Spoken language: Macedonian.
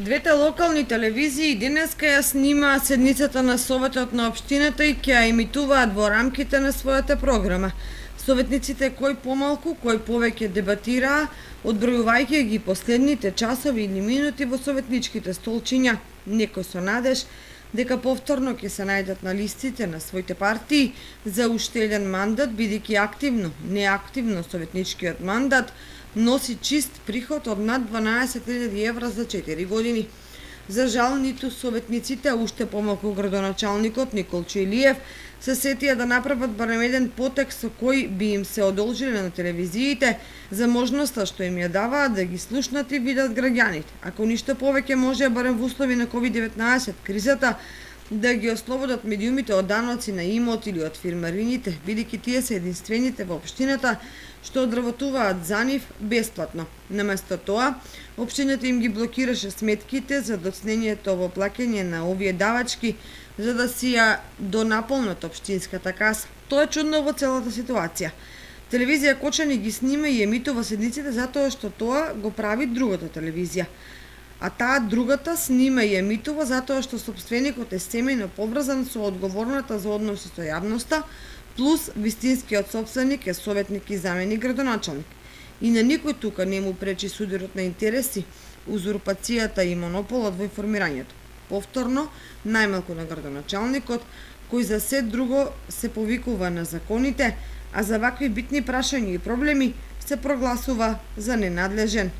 Двете локални телевизии денеска ја снимаа седницата на Советот на општината и ќе ја емитуваат во рамките на својата програма. Советниците кој помалку, кој повеќе дебатираа, одбројувајќи ги последните часови или минути во советничките столчиња, некој со надеж дека повторно ќе се најдат на листите на своите партии за уште еден мандат, бидејќи активно, неактивно советничкиот мандат носи чист приход од над 12.000 евра за 4 години. За жал, ниту советниците, уште помалку градоначалникот Николчо Илиев, се сетија да направат барем еден потек со кој би им се одолжили на телевизиите за можноста што им ја даваат да ги слушнат и видат граѓаните. Ако ништо повеќе, може барем во услови на COVID-19 кризата да ги ослободат медиумите од даноци на имот или од фирмарините, бидејќи тие се единствените во општината што одработуваат за нив бесплатно. Наместо тоа, општината им ги блокираше сметките за доцнењето во плаќање на овие давачки за да си ја донаполнат општинската каса. Тоа е чудно во целата ситуација. Телевизија Кочани ги снима и емитува седниците затоа што тоа го прави другата телевизија. А таа другата снима и емитува затоа што сопственикот е семејно поврзан со одговорната за односи со јавноста, плюс вистинскиот сопственик е советник и заменик градоначалник. И на никој тука не му пречи судирот на интереси, узурпацијата и монополот во информирањето. Повторно, најмалку на градоначалникот, кој за се друго се повикува на законите, а за вакви битни прашања и проблеми се прогласува за ненадлежен.